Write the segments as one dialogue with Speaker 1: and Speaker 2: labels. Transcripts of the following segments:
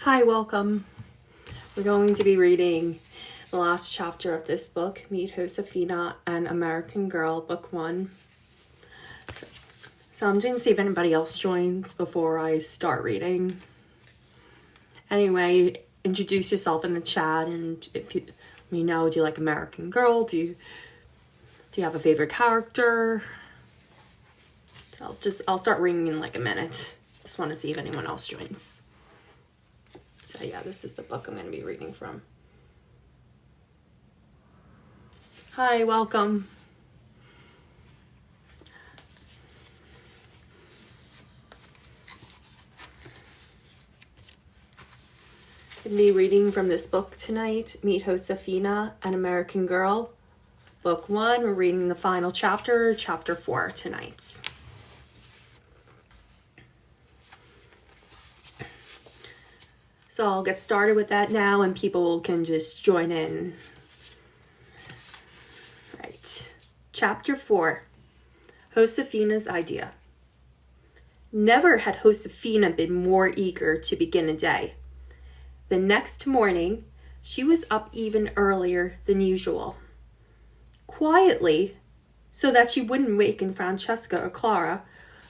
Speaker 1: Hi, welcome. We're going to be reading the last chapter of this book, Meet Josefina, an American Girl, Book 1. So I'm going to see if anybody else joins before I start reading. Anyway, introduce yourself in the chat, and if you let me know, do you like American Girl? Do you have a favorite character? I'll start reading in like a minute. Just want to see if anyone else joins. So yeah, this is the book I'm going to be reading from. Hi, welcome. I'm going to be reading from this book tonight, Meet Josefina, an American Girl, Book 1. We're reading the final chapter, Chapter 4 tonight. So I'll get started with that now and people can just join in. Right. Chapter 4. Josefina's Idea. Never had Josefina been more eager to begin a day. The next morning, she was up even earlier than usual. Quietly, so that she wouldn't waken Francesca or Clara,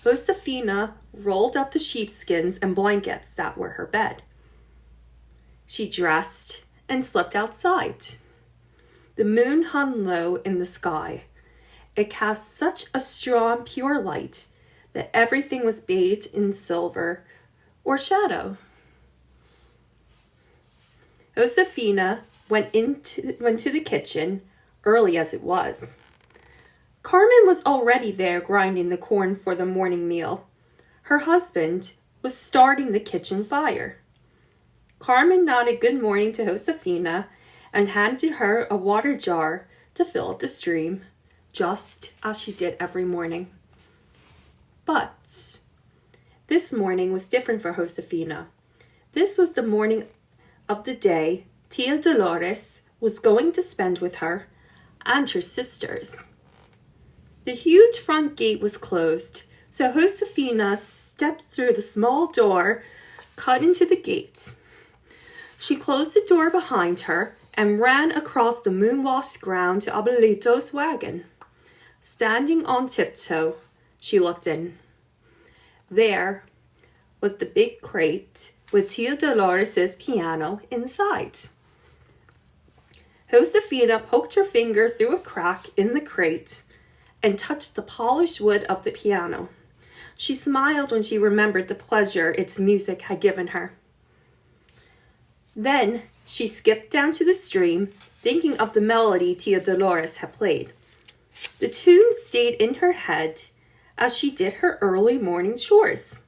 Speaker 1: Josefina rolled up the sheepskins and blankets that were her bed. She dressed and slept outside. The moon hung low in the sky. It cast such a strong, pure light that everything was bathed in silver or shadow. Josefina went to the kitchen, early as it was. Carmen was already there grinding the corn for the morning meal. Her husband was starting the kitchen fire. Carmen nodded good morning to Josefina and handed her a water jar to fill up the stream, just as she did every morning. But this morning was different for Josefina. This was the morning of the day Tia Dolores was going to spend with her and her sisters. The huge front gate was closed, so Josefina stepped through the small door cut into the gate. She closed the door behind her and ran across the moon-washed ground to Abuelito's wagon. Standing on tiptoe, she looked in. There was the big crate with Tia Dolores' piano inside. Josefina poked her finger through a crack in the crate and touched the polished wood of the piano. She smiled when she remembered the pleasure its music had given her. Then she skipped down to the stream, thinking of the melody Tia Dolores had played. The tune stayed in her head as she did her early morning chores.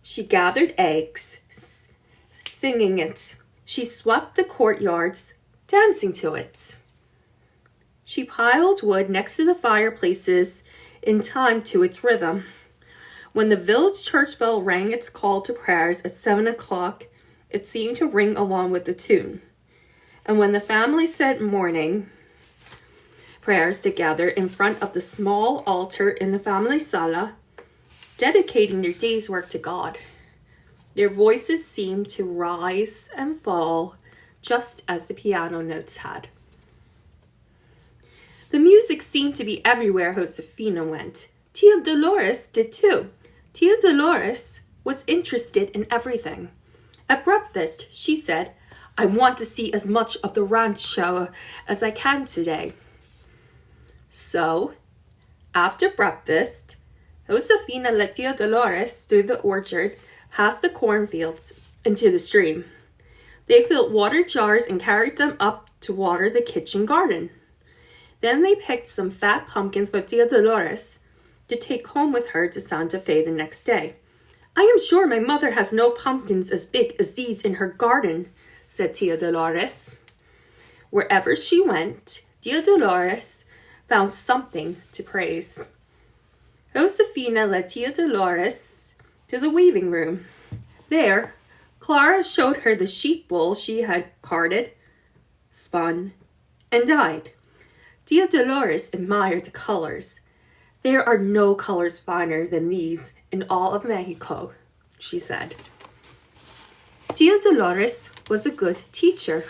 Speaker 1: She gathered eggs, singing it. She swept the courtyards, dancing to it. She piled wood next to the fireplaces in time to its rhythm. When the village church bell rang its call to prayers at 7 o'clock, it seemed to ring along with the tune. And when the family said morning prayers together in front of the small altar in the family sala, dedicating their day's work to God, their voices seemed to rise and fall just as the piano notes had. The music seemed to be everywhere Josefina went. Tia Dolores did too. Tia Dolores was interested in everything. At breakfast, she said, "I want to see as much of the rancho as I can today." So, after breakfast, Josefina led Tia Dolores through the orchard, past the cornfields, into the stream. They filled water jars and carried them up to water the kitchen garden. Then they picked some fat pumpkins for Tia Dolores to take home with her to Santa Fe the next day. "I am sure my mother has no pumpkins as big as these in her garden," said Tia Dolores. Wherever she went, Tia Dolores found something to praise. Josefina led Tia Dolores to the weaving room. There, Clara showed her the sheep wool she had carded, spun, and dyed. Tia Dolores admired the colors. "There are no colors finer than these in all of Mexico," she said. Tia Dolores was a good teacher.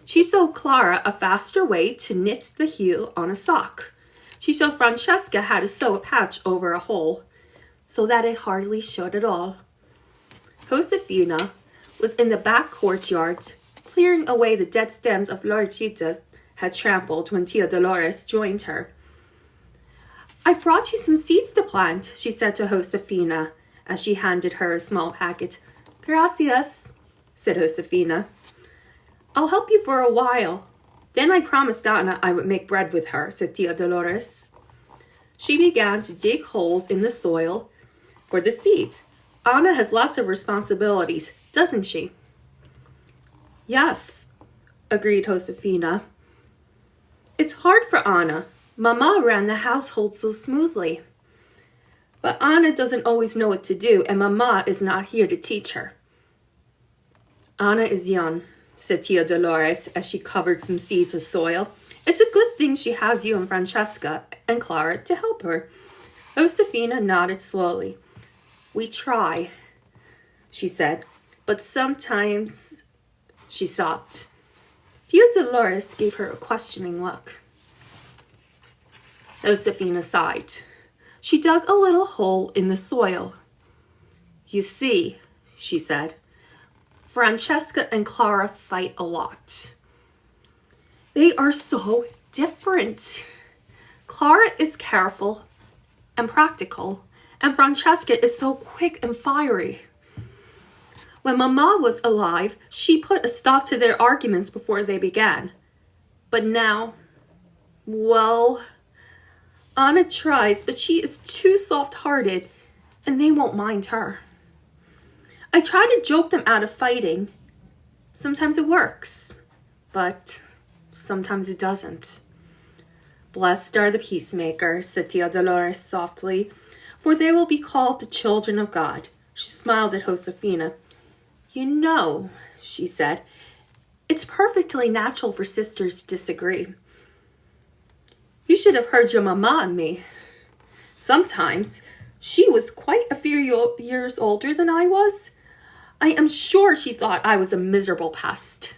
Speaker 1: She showed Clara a faster way to knit the heel on a sock. She showed Francesca how to sew a patch over a hole, so that it hardly showed at all. Josefina was in the back courtyard, clearing away the dead stems of Florecitas had trampled when Tia Dolores joined her. I brought you some seeds to plant, she said to Josefina as she handed her a small packet. Gracias, said Josefina. I'll help you for a while. Then I promised Anna I would make bread with her, said Tia Dolores. She began to dig holes in the soil for the seeds. Anna has lots of responsibilities, doesn't she? Yes, agreed Josefina. It's hard for Anna. Mama ran the household so smoothly. But Anna doesn't always know what to do, and Mama is not here to teach her. Anna is young, said Tia Dolores as she covered some seeds with soil. It's a good thing she has you and Francesca and Clara to help her. Josefina nodded slowly. We try, she said, but sometimes... She stopped. Tia Dolores gave her a questioning look. Josefina sighed. She dug a little hole in the soil. You see, she said, Francesca and Clara fight a lot. They are so different. Clara is careful and practical, and Francesca is so quick and fiery. When Mama was alive, she put a stop to their arguments before they began. But now, well, Anna tries, but she is too soft-hearted, and they won't mind her. I try to joke them out of fighting. Sometimes it works, but sometimes it doesn't. Blessed are the peacemakers, said Tia Dolores softly, for they will be called the children of God. She smiled at Josefina. You know, she said, it's perfectly natural for sisters to disagree. You should have heard your mama and me. Sometimes she was quite a few years older than I was. I am sure she thought I was a miserable pest.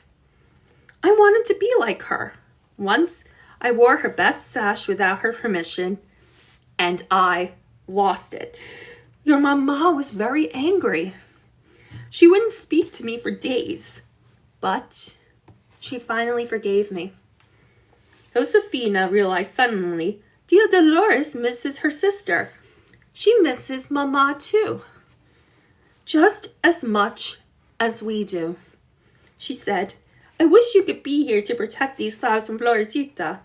Speaker 1: I wanted to be like her. Once I wore her best sash without her permission, and I lost it. Your mama was very angry. She wouldn't speak to me for days, but she finally forgave me. Josefina realized suddenly Tia Dolores misses her sister. She misses Mama too, just as much as we do. She said, I wish you could be here to protect these flowers from Florecita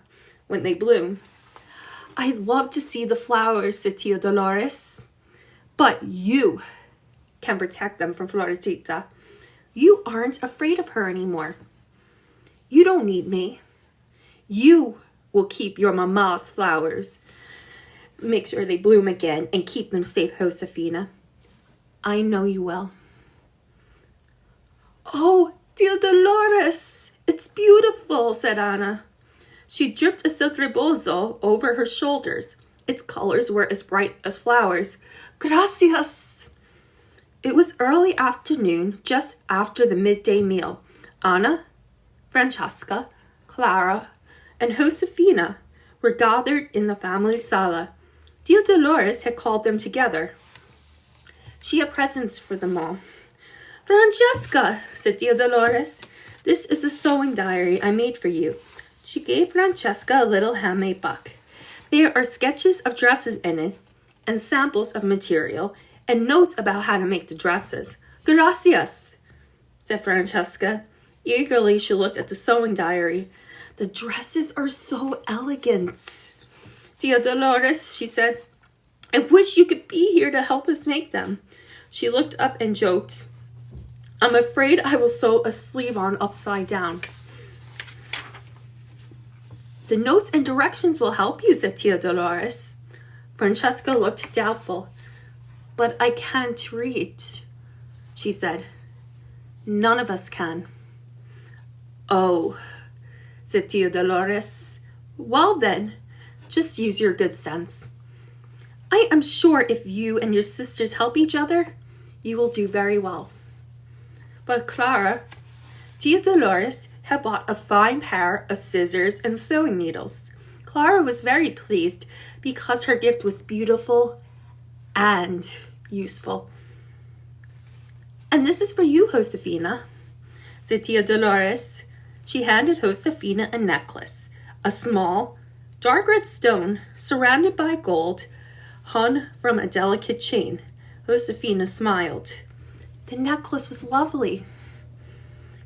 Speaker 1: when they bloom. I'd love to see the flowers, said Tia Dolores, but you can protect them from Florecita. You aren't afraid of her anymore. You don't need me. You will keep your mama's flowers. Make sure they bloom again and keep them safe, Josefina. I know you will. Oh, Tia Dolores, it's beautiful, said Anna. She dripped a silk rebozo over her shoulders. Its colors were as bright as flowers. Gracias. It was early afternoon, just after the midday meal. Anna, Francesca, Clara, and Josefina were gathered in the family sala. Tia Dolores had called them together. She had presents for them all. Francesca, said Tia Dolores, this is a sewing diary I made for you. She gave Francesca a little handmade book. There are sketches of dresses in it, and samples of material, and notes about how to make the dresses. Gracias, said Francesca. Eagerly, she looked at the sewing diary. The dresses are so elegant. Tia Dolores, she said, I wish you could be here to help us make them. She looked up and joked, I'm afraid I will sew a sleeve on upside down. The notes and directions will help you, said Tia Dolores. Francesca looked doubtful. But I can't read, she said. None of us can. Oh, said Tia Dolores. Well then, just use your good sense. I am sure if you and your sisters help each other, you will do very well. But Tia Dolores had bought a fine pair of scissors and sewing needles. Clara was very pleased because her gift was beautiful and useful. "And this is for you, Josefina," said Tia Dolores. She handed Josefina a necklace, a small, dark red stone surrounded by gold, hung from a delicate chain. Josefina smiled. The necklace was lovely.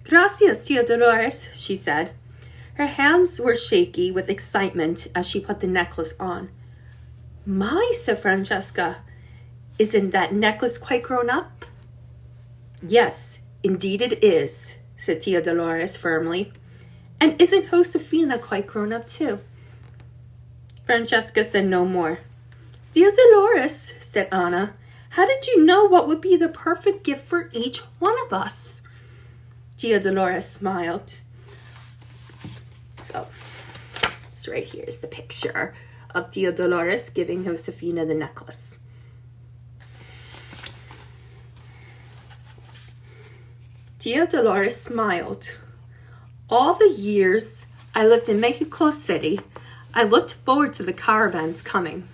Speaker 1: "Gracias, Tia Dolores," she said. Her hands were shaky with excitement as she put the necklace on. "My," said Francesca, "isn't that necklace quite grown up?" "Yes, indeed it is," said Tia Dolores firmly. "And isn't Josefina quite grown up too?" Francesca said no more. "Tia Dolores," said Anna, "how did you know what would be the perfect gift for each one of us?" Tia Dolores smiled. So right here is the picture of Tia Dolores giving Josefina the necklace. Tia Dolores smiled. "All the years I lived in Mexico City, I looked forward to the caravans coming,"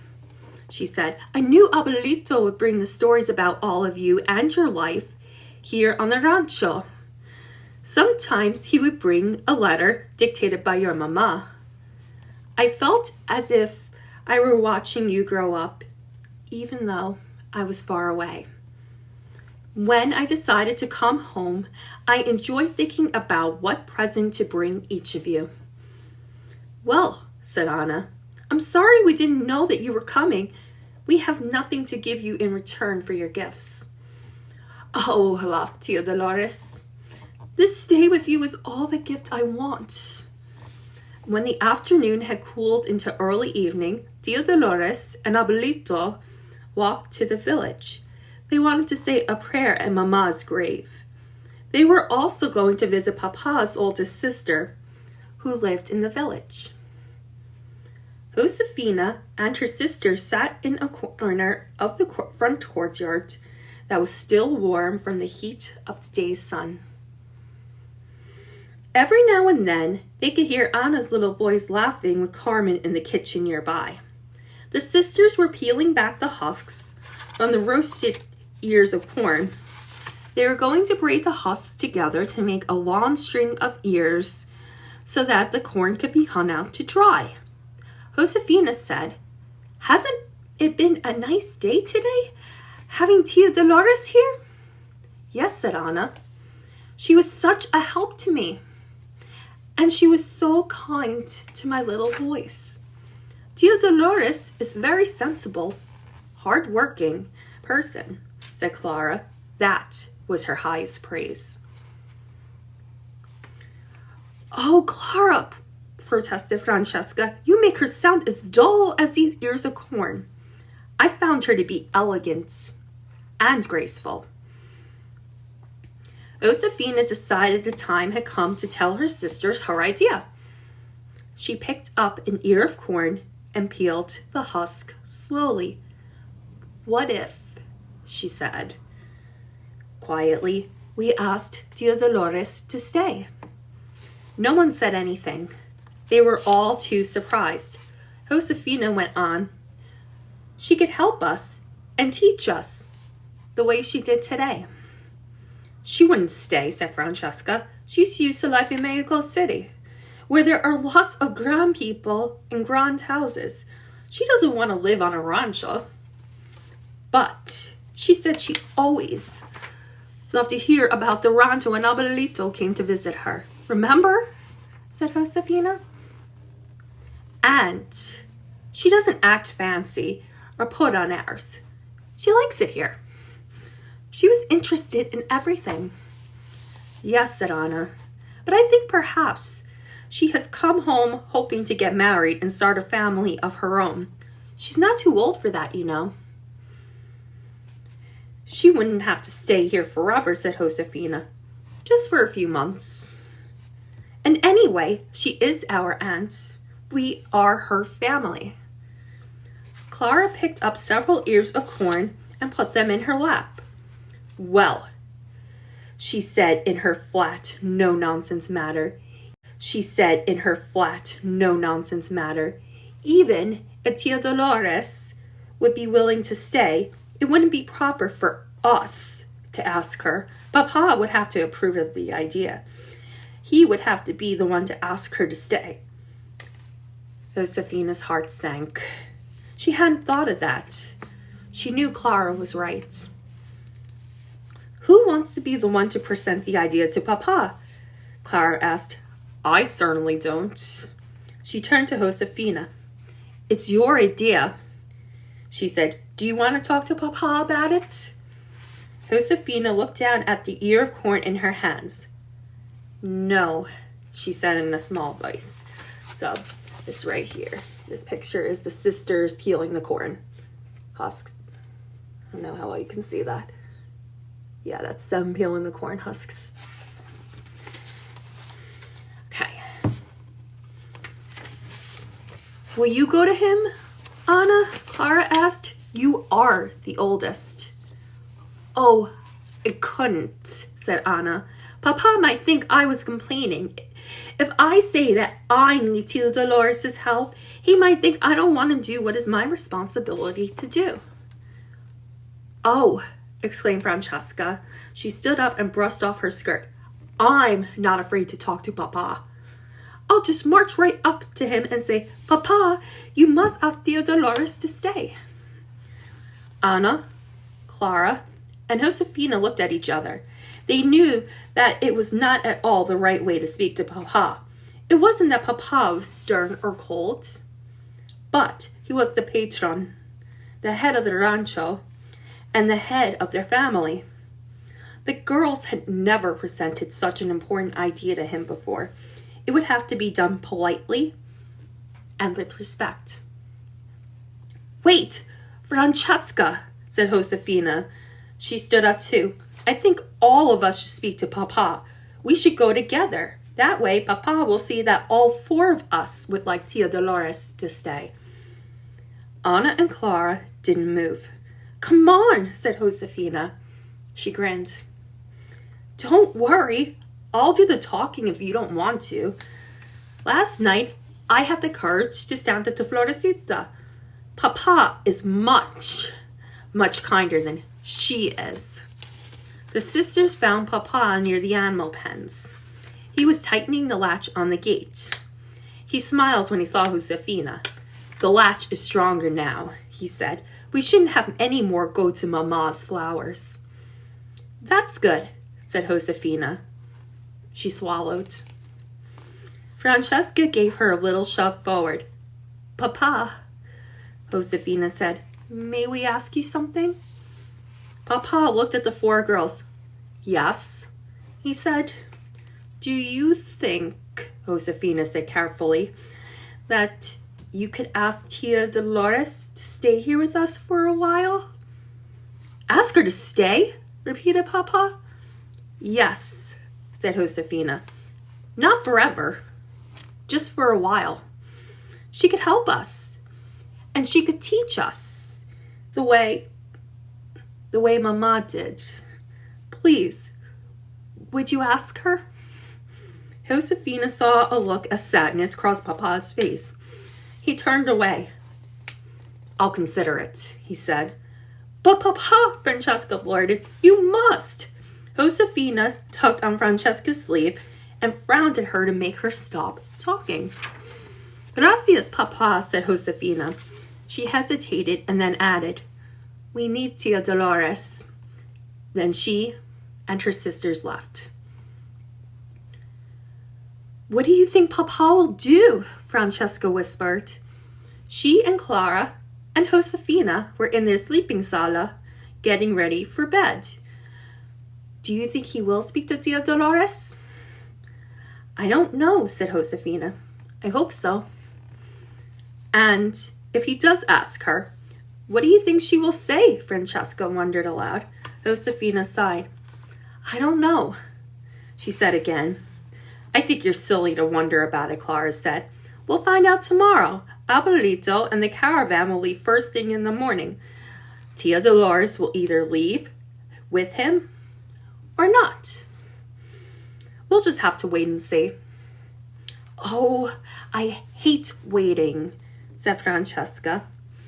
Speaker 1: she said. "I knew Abuelito would bring the stories about all of you and your life here on the rancho. Sometimes he would bring a letter dictated by your mama. I felt as if I were watching you grow up, even though I was far away. When I decided to come home, I enjoyed thinking about what present to bring each of you." "Well," said Anna, "I'm sorry we didn't know that you were coming. We have nothing to give you in return for your gifts." "Oh," laughed Tia Dolores, "this stay with you is all the gift I want." When the afternoon had cooled into early evening, Tia Dolores and Abuelito walked to the village. They wanted to say a prayer at Mama's grave. They were also going to visit Papa's oldest sister, who lived in the village. Josefina and her sister sat in a corner of the front courtyard that was still warm from the heat of the day's sun. Every now and then, they could hear Anna's little boys laughing with Carmen in the kitchen nearby. The sisters were peeling back the husks from the roasted ears of corn. They were going to braid the husks together to make a long string of ears so that the corn could be hung out to dry. Josefina said, "Hasn't it been a nice day today, having Tia Dolores here?" "Yes," said Anna. "She was such a help to me. And she was so kind to my little boys. Tia Dolores is very sensible, hard-working person," said Clara. That was her highest praise. "Oh, Clara," protested Francesca, "you make her sound as dull as these ears of corn. I found her to be elegant and graceful." Josefina decided the time had come to tell her sisters her idea. She picked up an ear of corn and peeled the husk slowly. "What if," she said quietly, "we asked Tia Dolores to stay?" No one said anything. They were all too surprised. Josefina went on. "She could help us and teach us the way she did today." "She wouldn't stay," said Francesca. "She's used to life in Mexico City, where there are lots of grand people and grand houses. She doesn't want to live on a rancho." "But she said she always loved to hear about the rancho when Abuelito came to visit her. Remember?" said Josefina. "And she doesn't act fancy or put on airs. She likes it here. She was interested in everything." "Yes," said Anna, "but I think perhaps she has come home hoping to get married and start a family of her own. She's not too old for that, you know." "She wouldn't have to stay here forever," said Josefina. "Just for a few months. And anyway, she is our aunt. We are her family." Clara picked up several ears of corn and put them in her lap. "Well, she said in her flat, no-nonsense manner. She said in her flat, no-nonsense manner. Even if Tia Dolores would be willing to stay, it wouldn't be proper for us to ask her. Papa would have to approve of the idea. He would have to be the one to ask her to stay. Josefina's heart sank. She hadn't thought of that. She knew Clara was right. Who wants to be the one to present the idea to Papa? Clara asked. I certainly don't. She turned to Josefina. It's your idea, she said. Do you want to talk to Papa about it? Josefina looked down at the ear of corn in her hands. No, she said in a small voice. So, this right here, this picture is the sisters peeling the corn husks. I don't know how well you can see that. Yeah, that's them peeling the corn husks. Okay. Will you go to him, Anna? Clara asked. You are the oldest. Oh, I couldn't, said Anna. Papa might think I was complaining. If I say that I need Tia Dolores' help, he might think I don't want to do what is my responsibility to do. Oh, exclaimed Francesca. She stood up and brushed off her skirt. I'm not afraid to talk to Papa. I'll just march right up to him and say, Papa, you must ask Tia Dolores to stay. Anna, Clara, and Josefina looked at each other. They knew that it was not at all the right way to speak to Papa. It wasn't that Papa was stern or cold, but he was the patron, the head of the rancho, and the head of their family. The girls had never presented such an important idea to him before. It would have to be done politely and with respect. Wait, Francesca, said Josefina. She stood up too. I think all of us should speak to Papa. We should go together. That way, Papa will see that all four of us would like Tia Dolores to stay. Anna and Clara didn't move. Come on, said Josefina. She grinned. Don't worry. I'll do the talking if you don't want to. Last night, I had the courage to stand at the Florecita. Papa is much kinder than she is. The sisters found Papa near the animal pens. He was tightening the latch on the gate. He smiled when he saw Josefina. The latch is stronger now, he said. We shouldn't have any more go to Mama's flowers. That's good, said Josefina. She swallowed. Francesca gave her a little shove forward. Papa, Josefina said, may we ask you something? Papa looked at the four girls. Yes, he said. Do you think, Josefina said carefully, that you could ask Tia Dolores to stay here with us for a while? Ask her to stay? Repeated Papa. Yes, said Josefina. Not forever, just for a while. She could help us, and she could teach us the way Mama did. Please, would you ask her? Josefina saw a look of sadness cross Papa's face. He turned away. I'll consider it, he said. But Papa, Francesca blurted, you must. Josefina tugged on Francesca's sleeve and frowned at her to make her stop talking. Gracias, Papa, said Josefina. She hesitated and then added, we need Tia Dolores. Then she and her sisters left. What do you think Papa will do? Francesca whispered. She and Clara and Josefina were in their sleeping sala, getting ready for bed. Do you think he will speak to Tia Dolores? I don't know, said Josefina. I hope so. And if he does ask her, what do you think she will say? Francesca wondered aloud. Josefina sighed. I don't know, she said again. I think you're silly to wonder about it, Clara said. We'll find out tomorrow. Abuelito and the caravan will leave first thing in the morning. Tia Dolores will either leave with him or not. We'll just have to wait and see." "Oh, I hate waiting," said Francesca.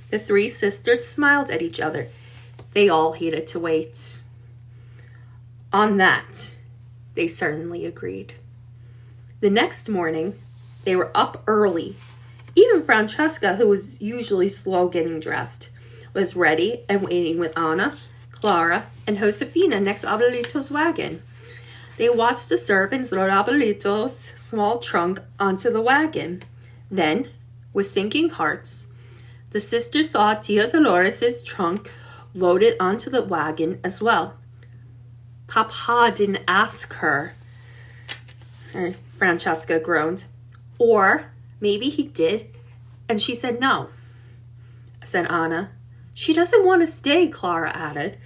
Speaker 1: The three sisters smiled at each other. They all hated to wait. On that, they certainly agreed. The next morning, they were up early. Even Francesca, who was usually slow getting dressed, was ready and waiting with Anna, Clara, and Josefina next to Abuelito's wagon. They watched the servants load Abuelito's small trunk onto the wagon. Then, with sinking hearts, the sisters saw Tia Dolores' trunk loaded onto the wagon as well. "Papa didn't ask her," Francesca groaned. "Or maybe he did, and she said no," said Anna. "She doesn't want to stay," Clara added.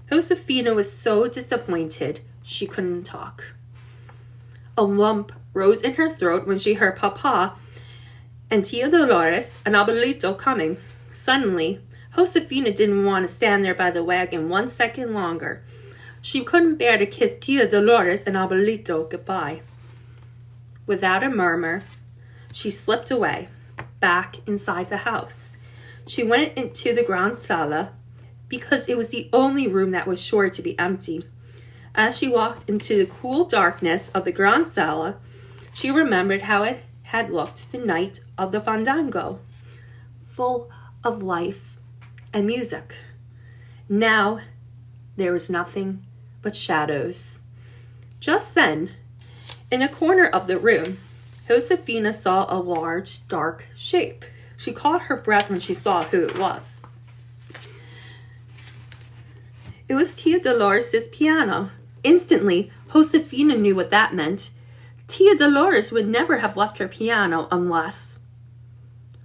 Speaker 1: Josefina was so disappointed she couldn't talk. A lump rose in her throat when she heard Papa and Tia Dolores and Abuelito coming. Suddenly, Josefina didn't want to stand there by the wagon 1 second longer. She couldn't bear to kiss Tia Dolores and Abuelito goodbye. Without a murmur, she slipped away, back inside the house. She went into the Gran Sala because it was the only room that was sure to be empty. As she walked into the cool darkness of the Gran Sala, she remembered how it had looked the night of the fandango, full of life and music. Now, there was nothing but shadows. Just then, in a corner of the room, Josefina saw a large, dark shape. She caught her breath when she saw who it was. It was Tia Dolores' piano. Instantly, Josefina knew what that meant. Tia Dolores would never have left her piano unless...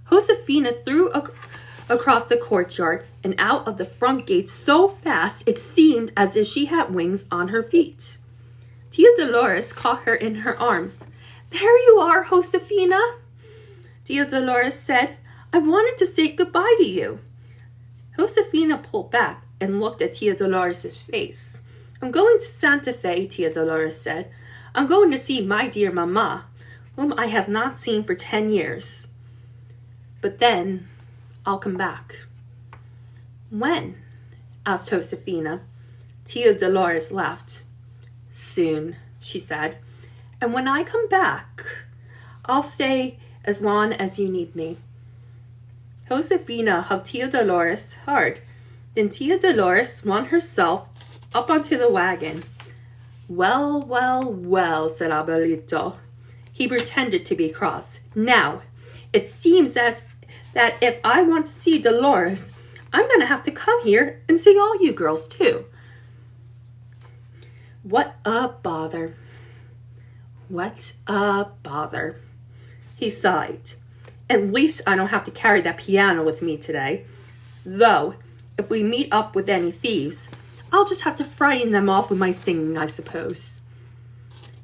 Speaker 1: Josefina threw across the courtyard and out of the front gate so fast it seemed as if she had wings on her feet. Tia Dolores caught her in her arms. "There you are, Josefina," Tia Dolores said. "I wanted to say goodbye to you." Josefina pulled back and looked at Tia Dolores' face. "I'm going to Santa Fe," Tia Dolores said. "I'm going to see my dear Mama, whom I have not seen for 10 years. But then I'll come back." "When?" asked Josefina. Tia Dolores laughed. "Soon," she said. "And when I come back, I'll stay as long as you need me." Josefina hugged Tia Dolores hard. Then Tia Dolores swung herself up onto the wagon. "Well, well, well," said Abuelito. He pretended to be cross. "Now, it seems as that if I want to see Dolores, I'm going to have to come here and see all you girls too." What a bother. What a bother. He sighed. "At least I don't have to carry that piano with me today. Though, if we meet up with any thieves, I'll just have to frighten them off with my singing, I suppose."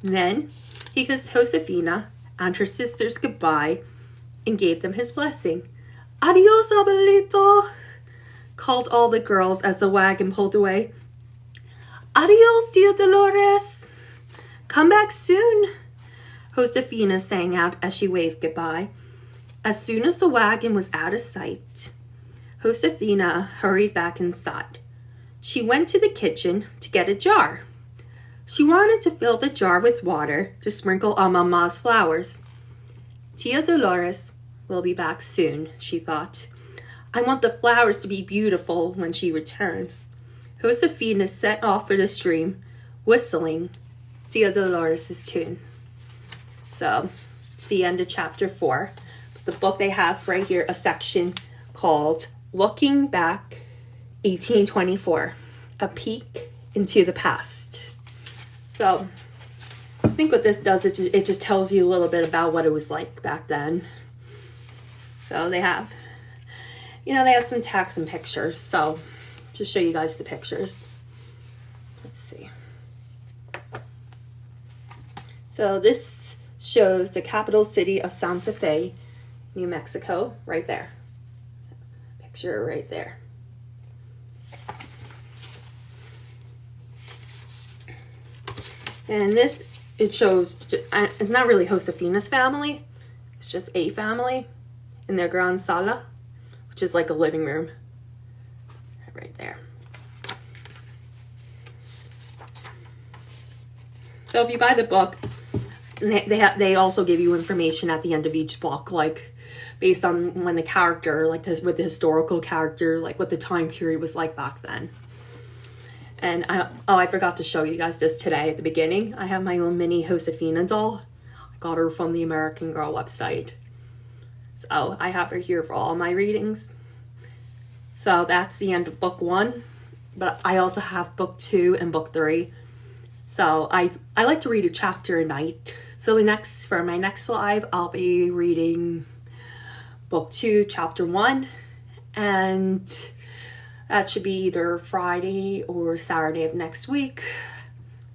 Speaker 1: Then he kissed Josefina and her sisters goodbye and gave them his blessing. "Adios, Abuelito," called all the girls as the wagon pulled away. "Adios, Tia Dolores. Come back soon," Josefina sang out as she waved goodbye. As soon as the wagon was out of sight, Josefina hurried back inside. She went to the kitchen to get a jar. She wanted to fill the jar with water to sprinkle on Mama's flowers. Tia Dolores will be back soon, she thought. I want the flowers to be beautiful when she returns. Josefina set off for the stream, whistling Tia Dolores' tune. So, it's the end of chapter 4. The book, they have right here a section called Looking Back 1824, A Peek into the Past. So, I think what this does, it just tells you a little bit about what it was like back then. So they have, they have some text and pictures. So, just show you guys the pictures. Let's see. So this shows the capital city of Santa Fe, New Mexico, right there. Picture right there. And this it shows, it's not really Josefina's family. It's just a family in their gran sala, which is like a living room. Right there. So if you buy the book, they also give you information at the end of each book, like based on when the character, like this, with the historical character, like what the time period was like back then. And I forgot to show you guys this today at the beginning. I have my own mini Josefina doll. I got her from the American Girl website. So I have her here for all my readings. So that's the end of book 1. But I also have book 2 and book 3. So I like to read a chapter a night. So for my next live, I'll be reading book 2, chapter 1. And that should be either Friday or Saturday of next week.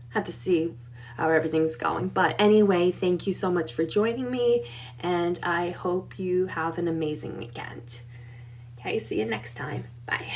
Speaker 1: Have to see how everything's going. But anyway, thank you so much for joining me. And I hope you have an amazing weekend. Okay, see you next time. Bye.